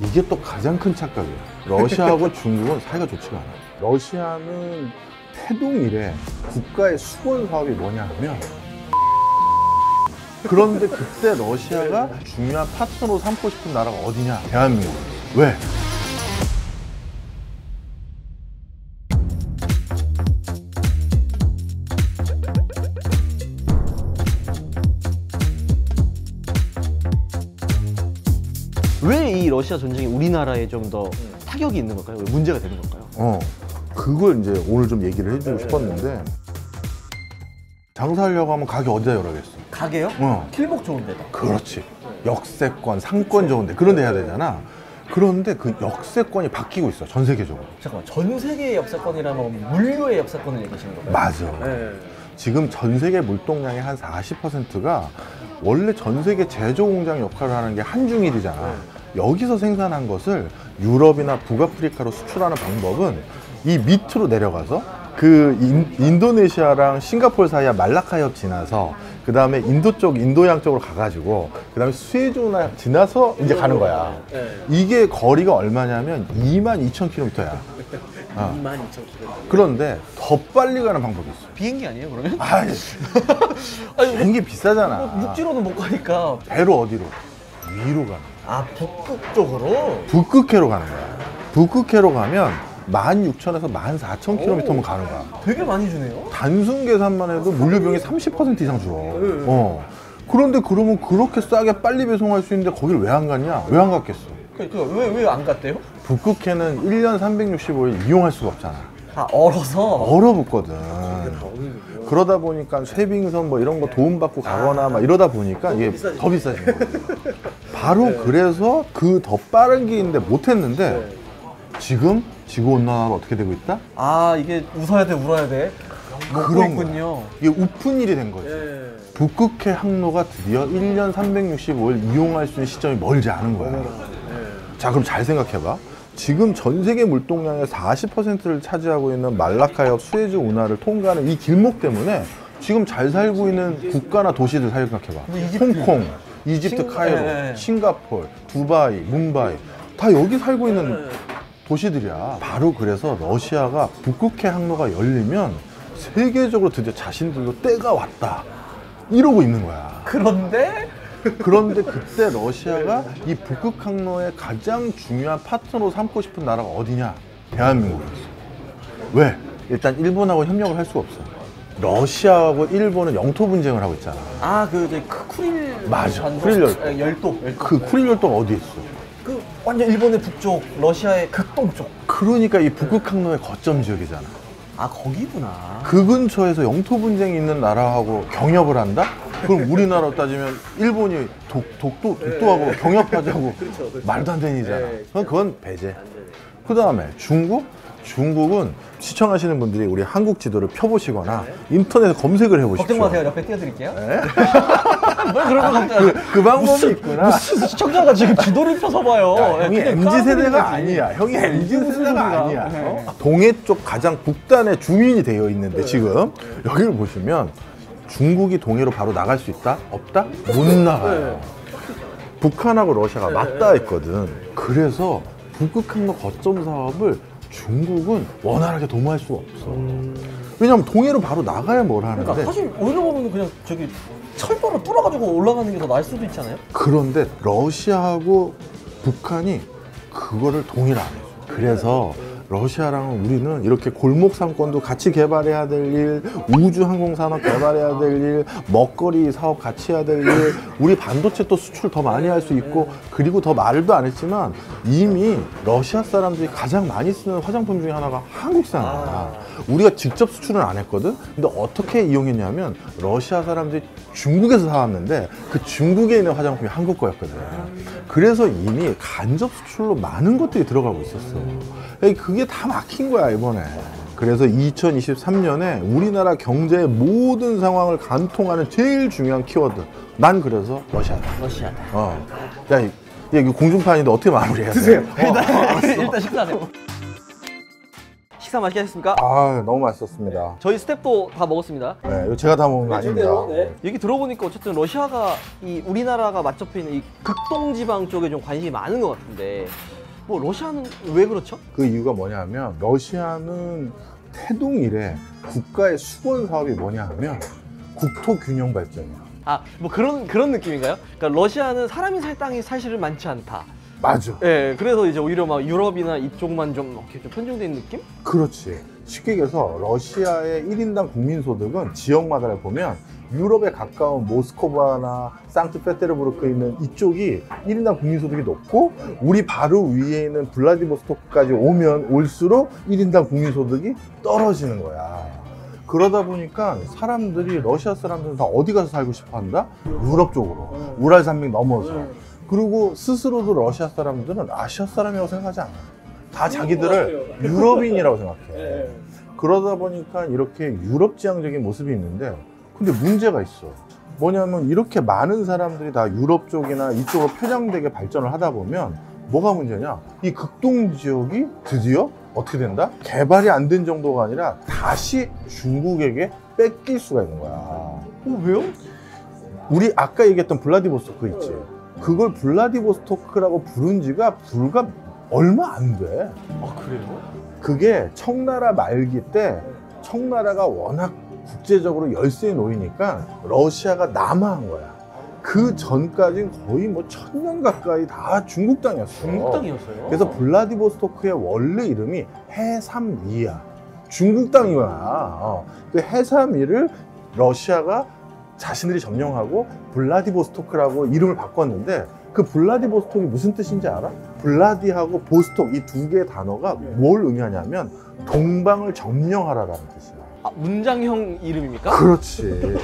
이게 또 가장 큰 착각이에요. 러시아하고 중국은 사이가 좋지가 않아요. 러시아는 태동 이래 국가의 수건 사업이 뭐냐 하면, 그런데 그때 러시아가 중요한 파트너로 삼고 싶은 나라가 어디냐? 대한민국. 왜? 왜 이 러시아 전쟁이 우리나라에 좀 더 타격이 있는 걸까요? 왜 문제가 되는 걸까요? 그걸 이제 오늘 좀 얘기를 해주고 싶었는데, 장사하려고 하면 가게 어디다 열어야겠어? 가게요? 길목 좋은 데다. 그렇지. 역세권, 상권 좋은데 그런 데 해야 되잖아. 그런데 그 역세권이 바뀌고 있어, 전 세계적으로. 잠깐만, 전 세계의 역사권이라면 물류의 역사권을 얘기하시는 건가요? 맞아. 네. 지금 전 세계 물동량의 한 40%가 원래 전 세계 제조 공장 역할을 하는 게 한중일이잖아. 여기서 생산한 것을 유럽이나 북아프리카로 수출하는 방법은 이 밑으로 내려가서 그 인도네시아랑 싱가포르 사이에 말라카 협 지나서 그 다음에 인도 쪽, 인도양 쪽으로 가가지고 그 다음에 수에즈운하 지나서 이제 가는 거야. 이게 거리가 얼마냐면 22,000km야. 22,000km. 그런데 더 빨리 가는 방법이 있어. 비행기 아니에요, 그러면? 아니, 비행기 비싸잖아. 육지로는 못 가니까. 배로 어디로? 위로 가는 거야. 아, 북극 쪽으로? 북극해로 가는 거야. 북극해로 가면 16,000에서 14,000km면 가는 거야. 되게 많이 주네요? 단순 계산만 해도 물류비용이 30% 이상 줄어. 그런데 그러면 그렇게 싸게 빨리 배송할 수 있는데 거길 왜 안 갔냐? 왜 안 갔겠어? 왜 안 갔대요? 북극해는 1년 365일 이용할 수가 없잖아. 아, 얼어서? 얼어붙거든. 그러다 보니까 쇠빙선 뭐 이런 거 도움받고 가거나 막 이러다 보니까 이게 더 비싸진 거예요. 바로 그래서 그 더 빠른 길인데 못했는데 지금 지구온난화가 어떻게 되고 있다? 아, 이게 웃어야 돼, 울어야 돼? 그런 있군요. 이게 우픈 일이 된 거지. 북극해 항로가 드디어 1년 365일 이용할 수 있는 시점이 멀지 않은 거야. 자, 그럼 잘 생각해봐. 지금 전 세계 물동량의 40%를 차지하고 있는 말라카협 수에즈 운하를 통과하는 이 길목 때문에 지금 잘 살고 있는 국가나 도시들 생각해봐. 홍콩, 이집트 카이로, 싱가포르, 두바이, 뭄바이 다 여기 살고 있는 도시들이야. 바로 그래서 러시아가 북극해 항로가 열리면 세계적으로 드디어 자신들도 때가 왔다 이러고 있는 거야. 그런데 그때 러시아가 이 북극 항로의 가장 중요한 파트너로 삼고 싶은 나라가 어디냐? 대한민국이었어. 왜? 일단 일본하고 협력을 할 수가 없어. 러시아하고 일본은 영토 분쟁을 하고 있잖아. 아, 쿠릴. 맞아. 쿠릴 열도. 그 쿠릴 열도가 어디 있어? 그 완전 일본의 북쪽, 러시아의 극동쪽. 그러니까 이 북극 항로의 거점 지역이잖아. 아, 거기구나. 그 근처에서 영토 분쟁이 있는 나라하고 경협을 한다? 그럼 우리나라로 따지면 일본이 독도하고 경협하자고 말도 안 되는 일이잖아. 그건 배제. 그 다음에 중국은 시청하시는 분들이 우리 한국 지도를 펴보시거나 인터넷에 검색을 해보십시오. 걱정 마세요. 옆에 띄워드릴게요. 네? 뭘 그런 거 걱정. 그 방법이 있구나. 무슨 시청자가 지금 지도를 펴서 봐요. 형이 MZ세대가 아니야. 형이 MZ세대가 아니야. 동해 쪽 가장 북단에 중인이 되어 있는데 지금 여기를 보시면 중국이 동해로 바로 나갈 수 있다? 없다? 못 나가요. 북한하고 러시아가 맞닿아 있거든. 그래서 북극항로 거점 사업을 중국은 원활하게 도모할 수가 없어. 왜냐면 동해로 바로 나가야 뭘 하는데. 그러니까 사실 오히려 보면 그냥 저기 철도로 뚫어가지고 올라가는 게 더 나을 수도 있잖아요. 그런데 러시아하고 북한이 그거를 동의를 안 해줘. 그래서 러시아랑 우리는 이렇게 골목 상권도 같이 개발해야 될 일, 우주 항공 산업 개발해야 될 일, 먹거리 사업 같이 해야 될 일, 우리 반도체 또 수출 더 많이 할 수 있고, 그리고 더 말도 안 했지만 이미 러시아 사람들이 가장 많이 쓰는 화장품 중에 하나가 한국산이야. 우리가 직접 수출은 안 했거든. 근데 어떻게 이용했냐면 러시아 사람들이 중국에서 사왔는데 그 중국에 있는 화장품이 한국 거였거든. 그래서 이미 간접 수출로 많은 것들이 들어가고 있었어. 그게 다 막힌 거야 이번에. 그래서 2023년에 우리나라 경제의 모든 상황을 관통하는 제일 중요한 키워드, 난 그래서 러시아다. 야, 이거 공중파인데 어떻게 마무리해야 돼? 드세요. 일단 식사하세요. 식사 맛있게 하셨습니까? 아, 너무 맛있었습니다. 저희 스텝도 다 먹었습니다. 네, 이거 제가 다 먹은 거 아닙니다. 얘기 들어보니까 어쨌든 러시아가 이 우리나라가 맞접해 있는 이 극동지방 쪽에 좀 관심이 많은 것 같은데 뭐 러시아는 왜 그렇죠? 그 이유가 뭐냐면 러시아는 태동 이래 국가의 수건 사업이 뭐냐 하면 국토 균형 발전이야. 아, 뭐 그런 느낌인가요? 그러니까 러시아는 사람이 살 땅이 사실은 많지 않다. 맞아. 예, 그래서 이제 오히려 막 유럽이나 이쪽만 좀 이렇게 좀 편중된 느낌? 그렇지. 쉽게 얘기해서 러시아의 1인당 국민소득은 지역마다 보면 유럽에 가까운 모스크바나 상트페테르부르크에 있는 이쪽이 1인당 국민소득이 높고 우리 바로 위에 있는 블라디보스토크까지 오면 올수록 1인당 국민소득이 떨어지는 거야. 그러다 보니까 사람들이 러시아 사람들은 다 어디 가서 살고 싶어 한다? 유럽 쪽으로. 우랄 산맥 넘어서. 그리고 스스로도 러시아 사람들은 아시아 사람이라고 생각하지 않아. 다 자기들을 유럽인이라고 생각해. 그러다 보니까 이렇게 유럽 지향적인 모습이 있는데 근데 문제가 있어. 뭐냐면 이렇게 많은 사람들이 다 유럽 쪽이나 이쪽으로 편향되게 발전을 하다 보면 뭐가 문제냐? 이 극동 지역이 드디어 어떻게 된다? 개발이 안 된 정도가 아니라 다시 중국에게 뺏길 수가 있는 거야. 왜요? 우리 아까 얘기했던 블라디보스토크 있지? 그걸 블라디보스토크라고 부른 지가 불과 얼마 안 돼. 아, 그래요? 그게 청나라 말기 때 청나라가 워낙 국제적으로 열세에 놓이니까 러시아가 남하한 거야. 그 전까지는 거의 뭐 1000년 가까이 다 중국 땅이었어. 중국 땅이었어요? 그래서 블라디보스토크의 원래 이름이 해삼이야. 중국 땅이야. 그 해삼이를 러시아가 자신들이 점령하고 블라디보스토크라고 이름을 바꿨는데 그 블라디보스톡이 무슨 뜻인지 알아? 블라디하고 보스톡 이 두 개의 단어가 뭘 의미하냐면 동방을 점령하라라는 뜻이야. 아, 문장형 이름입니까? 그렇지.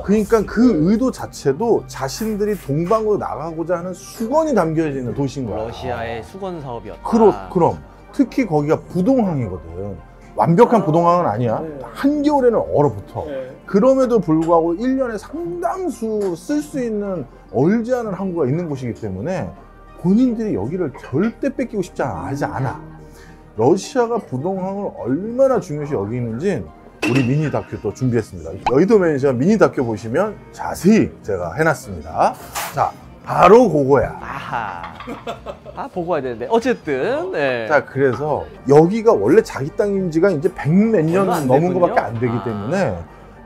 그러니까 그 의도 자체도 자신들이 동방으로 나가고자 하는 수건이 담겨져 있는 도시인 거야. 러시아의 수건 사업이었다. 그럼 특히 거기가 부동항이거든. 완벽한 부동항은 아니야. 한겨울에는 얼어붙어. 그럼에도 불구하고 1년에 상당수 쓸 수 있는 얼지 않은 항구가 있는 곳이기 때문에 본인들이 여기를 절대 뺏기고 싶지 하지 않아. 러시아가 부동항을 얼마나 중요시 여기는지 우리 미니 다큐 또 준비했습니다. 여의도 맨션 미니 다큐 보시면 자세히 제가 해놨습니다. 자, 바로 그거야. 아하. 아, 보고 와야 되는데. 어쨌든. 네. 자, 그래서 여기가 원래 자기 땅인지가 이제 100몇 년 얼마 안 넘은 됐군요. 것밖에 안 되기 때문에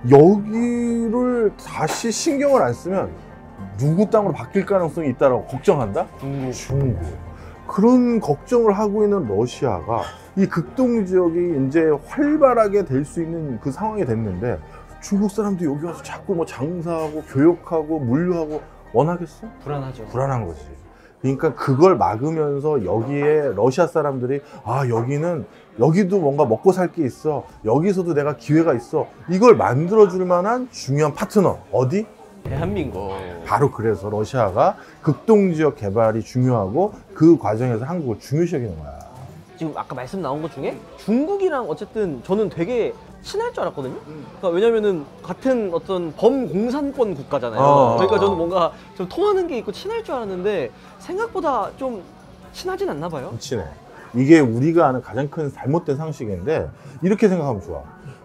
여기를 다시 신경을 안 쓰면 누구 땅으로 바뀔 가능성이 있다고 걱정한다? 중국. 그런 걱정을 하고 있는 러시아가 이 극동 지역이 이제 활발하게 될 수 있는 그 상황이 됐는데 중국 사람도 여기 와서 자꾸 뭐 장사하고 교역하고 물류하고 원하겠어? 불안하죠. 불안한 거지. 그러니까 그걸 막으면서 여기에 러시아 사람들이 아 여기도 뭔가 먹고 살 게 있어. 여기서도 내가 기회가 있어. 이걸 만들어줄 만한 중요한 파트너 어디? 대한민국. 바로 그래서 러시아가 극동지역 개발이 중요하고 그 과정에서 한국을 중요시 여기는 거야. 지금 아까 말씀 나온 것 중에 중국이랑 어쨌든 저는 되게 친할 줄 알았거든요. 그러니까 왜냐면은 같은 어떤 범공산권 국가잖아요. 그러니까 저는 뭔가 좀 통하는 게 있고 친할 줄 알았는데 생각보다 좀 친하진 않나 봐요. 친해. 이게 우리가 아는 가장 큰 잘못된 상식인데 이렇게 생각하면 좋아.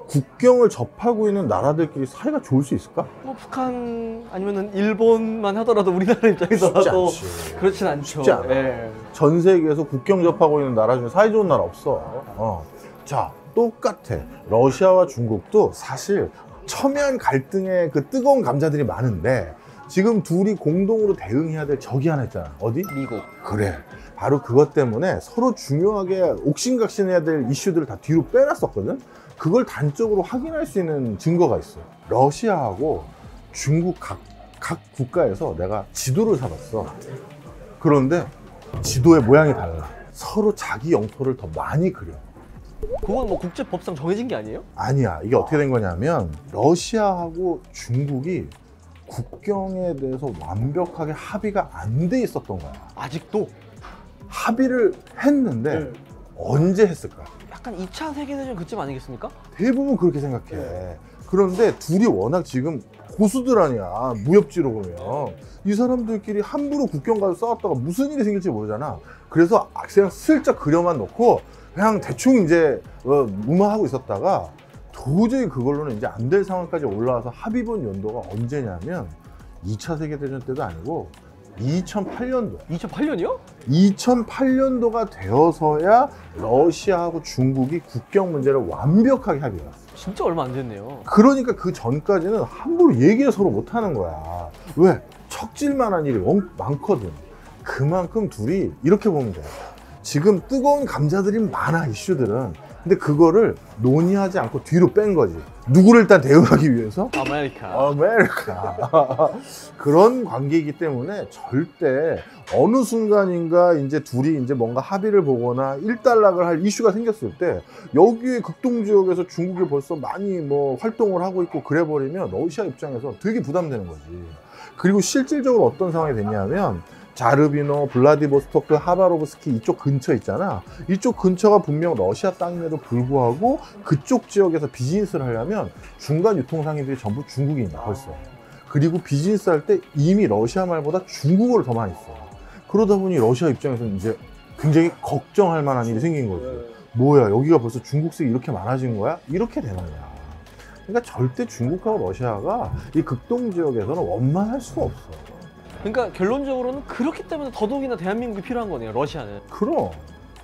국경을 접하고 있는 나라들끼리 사이가 좋을 수 있을까? 뭐 북한 아니면은 일본만 하더라도 우리나라 입장에서도 쉽지 않지. 그렇진 않죠. 쉽지 않아. 예. 전 세계에서 국경 접하고 있는 나라 중에 사이 좋은 나라 없어. 자, 똑같아. 러시아와 중국도 사실 첨예한 갈등의 그 뜨거운 감자들이 많은데 지금 둘이 공동으로 대응해야 될 적이 하나 있잖아. 어디? 미국. 그래. 바로 그것 때문에 서로 중요하게 옥신각신해야 될 이슈들을 다 뒤로 빼놨었거든. 그걸 단적으로 확인할 수 있는 증거가 있어. 러시아하고 중국 각 국가에서 내가 지도를 사봤어. 그런데 지도의 모양이 달라. 서로 자기 영토를 더 많이 그려. 그건 뭐 국제법상 정해진 게 아니에요? 아니야. 이게 어떻게 된 거냐면 러시아하고 중국이 국경에 대해서 완벽하게 합의가 안 돼 있었던 거야. 아직도? 합의를 했는데 언제 했을까? 약간 2차 세계대전 그쯤 아니겠습니까? 대부분 그렇게 생각해. 그런데 둘이 워낙 지금 고수들 아니야. 무협지로 보면 이 사람들끼리 함부로 국경 가서 싸웠다가 무슨 일이 생길지 모르잖아. 그래서 그냥 슬쩍 그려만 놓고 그냥 대충 이제 무마하고 있었다가 도저히 그걸로는 이제 안 될 상황까지 올라와서 합의 본 연도가 언제냐면 2차 세계대전 때도 아니고 2008년도. 2008년이요? 2008년도가 되어서야 러시아하고 중국이 국경 문제를 완벽하게 합의했어. 진짜 얼마 안 됐네요. 그러니까 그 전까지는 함부로 얘기를 서로 못 하는 거야. 왜? 척질만한 일이 많거든. 그만큼 둘이 이렇게 보면 돼. 지금 뜨거운 감자들이 많아, 이슈들은. 근데 그거를 논의하지 않고 뒤로 뺀 거지. 누구를 일단 대응하기 위해서? 아메리카. 그런 관계이기 때문에 절대 어느 순간인가 이제 둘이 이제 뭔가 합의를 보거나 일단락을 할 이슈가 생겼을 때 여기에 극동 지역에서 중국이 벌써 많이 뭐 활동을 하고 있고 그래 버리면 러시아 입장에서 되게 부담되는 거지. 그리고 실질적으로 어떤 상황이 됐냐면 자르비노, 블라디보스토크, 하바로브스키 이쪽 근처 있잖아. 이쪽 근처가 분명 러시아 땅임에도 불구하고 그쪽 지역에서 비즈니스를 하려면 중간 유통상인들이 전부 중국인이야 벌써. 그리고 비즈니스 할 때 이미 러시아 말보다 중국어를 더 많이 써. 그러다 보니 러시아 입장에서는 이제 굉장히 걱정할 만한 일이 생긴 거지. 뭐야, 여기가 벌써 중국색이 이렇게 많아진 거야? 이렇게 되는 거야. 그러니까 절대 중국하고 러시아가 이 극동 지역에서는 원만할 수가 없어. 그러니까 결론적으로는 그렇기 때문에 더더욱이나 대한민국이 필요한 거네요, 러시아는. 그럼.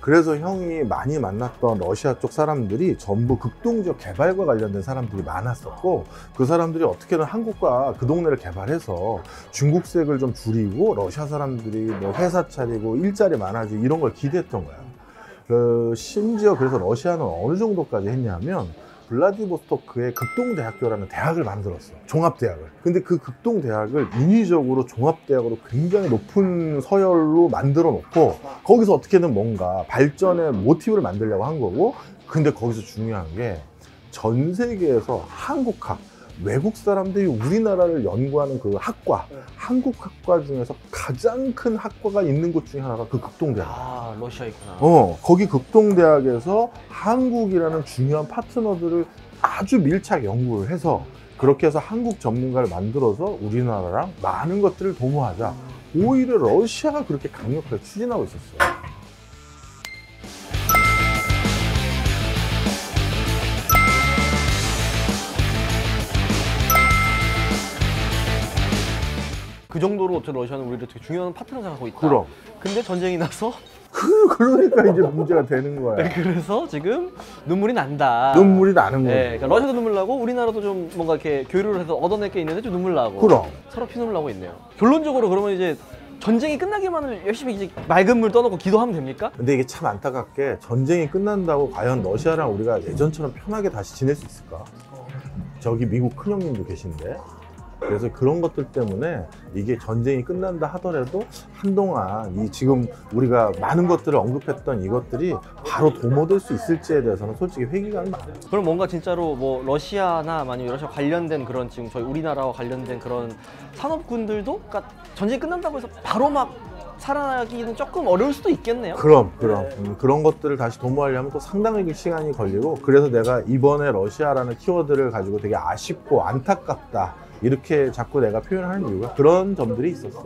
그래서 형이 많이 만났던 러시아 쪽 사람들이 전부 극동지역 개발과 관련된 사람들이 많았었고, 그 사람들이 어떻게든 한국과 그 동네를 개발해서 중국색을 좀 줄이고 러시아 사람들이 뭐 회사 차리고 일자리 많아지고 이런 걸 기대했던 거야. 심지어 그래서 러시아는 어느 정도까지 했냐면 블라디보스토크에 극동대학교라는 대학을 만들었어. 종합대학을. 근데 그 극동대학을 인위적으로 종합대학으로 굉장히 높은 서열로 만들어 놓고 거기서 어떻게든 뭔가 발전의 모티브를 만들려고 한 거고, 근데 거기서 중요한 게 전 세계에서 한국학, 외국 사람들이 우리나라를 연구하는 그 학과, 한국 학과 중에서 가장 큰 학과가 있는 곳 중에 하나가 그 극동대학. 아, 러시아에 있구나. 거기 극동대학에서 한국이라는 중요한 파트너들을 아주 밀착 연구를 해서 그렇게 해서 한국 전문가를 만들어서 우리나라랑 많은 것들을 도모하자. 오히려 러시아가 그렇게 강력하게 추진하고 있었어요. 그 정도로 러시아는 우리를 되게 중요한 파트너 생각하고 있다. 그럼. 근데 전쟁이 나서 그러니까 이제 문제가 되는 거야. 네, 그래서 지금 눈물이 난다. 눈물이 나는 거야. 네, 그러니까 러시아도 눈물 나고 우리나라도 좀 뭔가 이렇게 교류를 해서 얻어낼 게 있는데 좀 눈물 나고. 그럼. 서로 피눈물 나고 있네요. 결론적으로 그러면 이제 전쟁이 끝나기만을 열심히 이제 맑은 물 떠놓고 기도하면 됩니까? 근데 이게 참 안타깝게 전쟁이 끝난다고 과연 러시아랑 우리가 예전처럼 편하게 다시 지낼 수 있을까? 저기 미국 큰형님도 계신데. 그래서 그런 것들 때문에 이게 전쟁이 끝난다 하더라도 한동안 이 지금 우리가 많은 것들을 언급했던 이것들이 바로 도모될 수 있을지에 대해서는 솔직히 회의감이 많아요. 그럼 뭔가 진짜로 뭐 러시아나 아니면 러시아 관련된 그런 지금 저희 우리나라와 관련된 그런 산업군들도 그러니까 전쟁이 끝난다고 해서 바로 막 살아나기는 조금 어려울 수도 있겠네요. 그럼 그런 것들을 다시 도모하려면 또 상당히 시간이 걸리고, 그래서 내가 이번에 러시아라는 키워드를 가지고 되게 아쉽고 안타깝다 이렇게 자꾸 내가 표현하는 이유가 그런 점들이 있었어.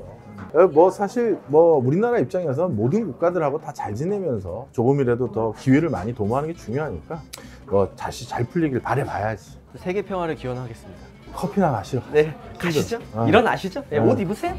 뭐 사실 뭐 우리나라 입장에서 모든 국가들하고 다 잘 지내면서 조금이라도 더 기회를 많이 도모하는 게 중요하니까 뭐 다시 잘 풀리길 바라봐야지. 세계 평화를 기원하겠습니다. 커피나 마시러. 네, 가시죠. 일어나시죠. 네, 옷 입으세요.